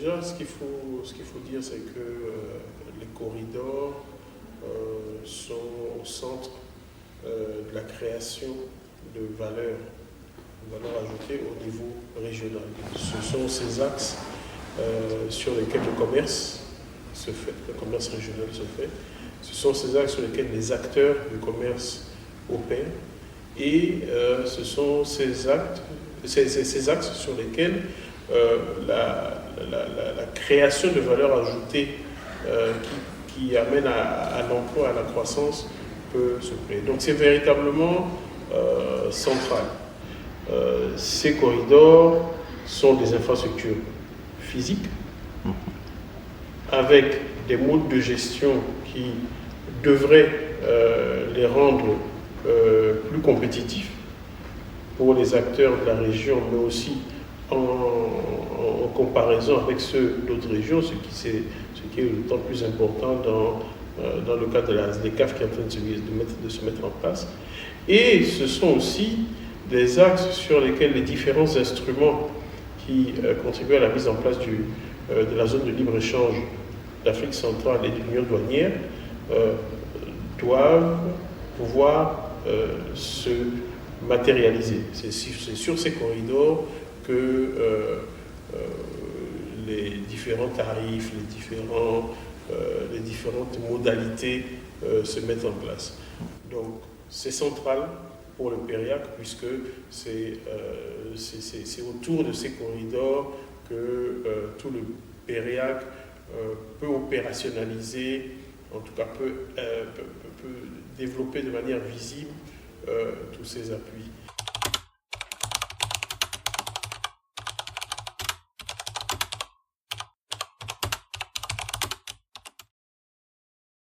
déjà, ce qu'il faut dire, c'est que les corridors sont au centre de la création de valeur ajoutée au niveau régional. Ce sont ces axes sur lesquels le commerce se fait, le commerce régional se fait. Ce sont ces axes sur lesquels les acteurs du commerce opèrent. Et ce sont ces axes sur lesquels la création de valeur ajoutée qui amène à l'emploi, à la croissance, peut se créer. Donc c'est véritablement central. Ces corridors sont des infrastructures physiques avec des modes de gestion qui devraient les rendre plus compétitifs pour les acteurs de la région, mais aussi en comparaison avec ceux d'autres régions, ce qui est d'autant plus important dans le cadre des CAF qui est en train de se mettre en place. Et ce sont aussi des axes sur lesquels les différents instruments qui contribuent à la mise en place de la zone de libre-échange d'Afrique centrale et de l'Union douanière doivent pouvoir se matérialiser. C'est sur ces corridors que les différents tarifs, les différentes modalités se mettent en place. Donc c'est central pour le PERIAC puisque c'est autour de ces corridors que tout le PERIAC peut opérationnaliser, en tout cas peut développer de manière visible tous ces appuis.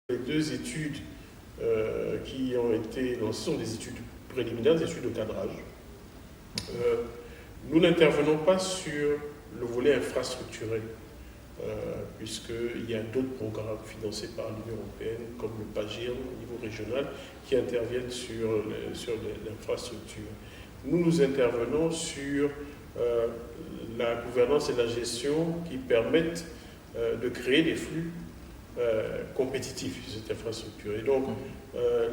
Les deux études qui ont été lancées sont des études préliminaires, des études de cadrage. Nous n'intervenons pas sur le volet infrastructurel, puisqu'il y a d'autres programmes financés par l'Union européenne, comme le PAGIR au niveau régional, qui interviennent sur l'infrastructure. Nous intervenons sur la gouvernance et la gestion qui permettent de créer des flux compétitifs sur cette infrastructure. Et donc,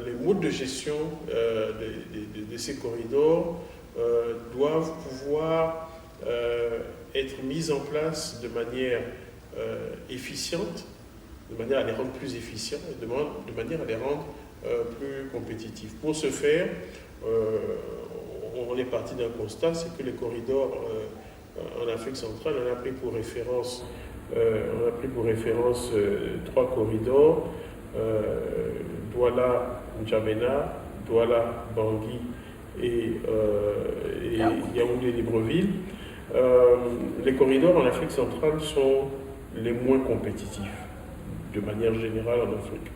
les modes de gestion de ces corridors doivent pouvoir être mis en place de manière efficiente, de manière à les rendre plus efficients et de manière à les rendre plus compétitifs. Pour ce faire, on est parti d'un constat, c'est que les corridors en Afrique centrale, on a pris pour référence trois corridors, Douala, N'Djamena, Douala, Bangui et Yaoundé-Libreville. Les corridors en Afrique centrale sont les moins compétitifs, de manière générale en Afrique.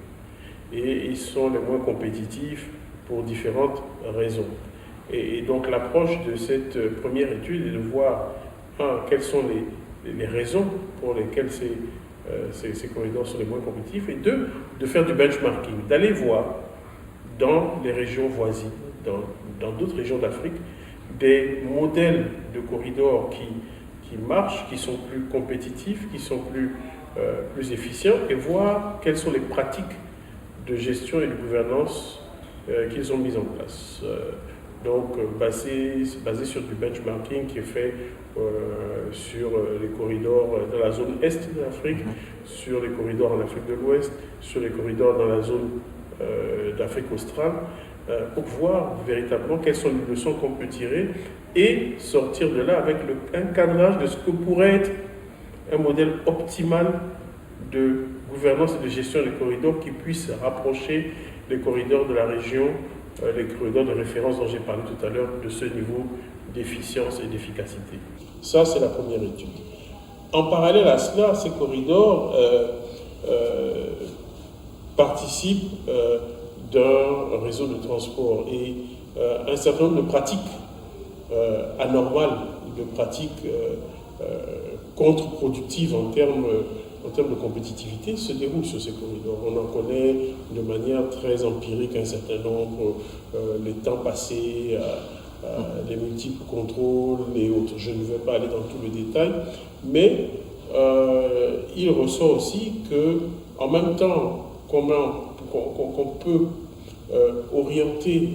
Et ils sont les moins compétitifs pour différentes raisons. Et donc l'approche de cette première étude est de voir, quelles sont les raisons pour lesquelles ces corridors sont les moins compétitifs, et deux, de faire du benchmarking, d'aller voir dans les régions voisines, dans d'autres régions d'Afrique, des modèles de corridors qui marchent, qui sont plus compétitifs, qui sont plus efficients, et voir quelles sont les pratiques de gestion et de gouvernance qu'ils ont mises en place. Donc basé sur du benchmarking qui est fait sur les corridors dans la zone est de l'Afrique, sur les corridors en Afrique de l'Ouest, sur les corridors dans la zone d'Afrique australe, pour voir véritablement quelles sont les leçons qu'on peut tirer et sortir de là avec un cadrage de ce que pourrait être un modèle optimal de gouvernance et de gestion des corridors qui puisse rapprocher les corridors de la région, les corridors de référence dont j'ai parlé tout à l'heure, de ce niveau d'efficience et d'efficacité. Ça, c'est la première étude. En parallèle à cela, ces corridors participent d'un réseau de transport et un certain nombre de pratiques anormales, de pratiques contre-productives en termes de compétitivité se déroulent sur ces corridors. On en connaît de manière très empirique un certain nombre, les temps passés, les multiples contrôles et autres. Je ne vais pas aller dans tout le détail, mais il ressort aussi que, en même temps qu'on peut orienter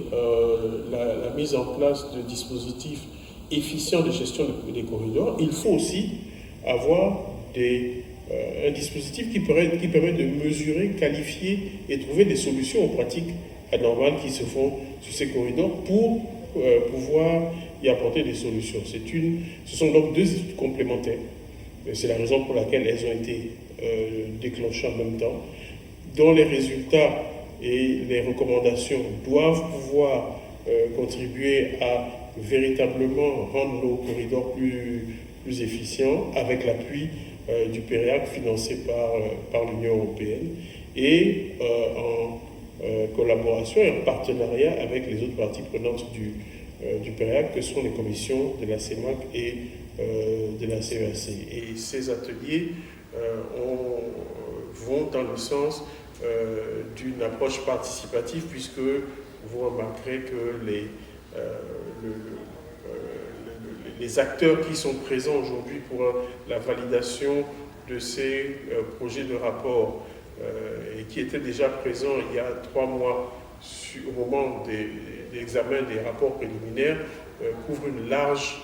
la mise en place de dispositifs efficients de gestion des corridors, il faut aussi avoir un dispositif qui permet de mesurer, qualifier et trouver des solutions aux pratiques anormales qui se font sur ces corridors pour pouvoir y apporter des solutions. Ce sont donc deux études complémentaires. C'est la raison pour laquelle elles ont été déclenchées en même temps, dont les résultats et les recommandations doivent pouvoir contribuer à véritablement rendre nos corridors plus efficients avec l'appui du PEREAC financé par l'Union européenne et en collaboration et en partenariat avec les autres parties prenantes du PEREAC que sont les commissions de la CEMAC et de la CEAC. Et ces ateliers vont dans le sens d'une approche participative, puisque vous remarquerez que les acteurs qui sont présents aujourd'hui pour la validation de ces projets de rapport et qui étaient déjà présents il y a 3 mois au moment de l'examen des rapports préliminaires couvrent une large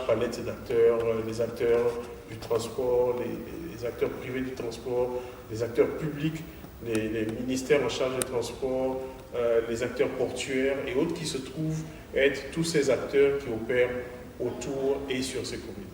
palette d'acteurs, les acteurs du transport, les acteurs privés du transport, les acteurs publics, les ministères en charge des transports, les acteurs portuaires et autres qui se trouvent être tous ces acteurs qui opèrent autour et sur ces communautés.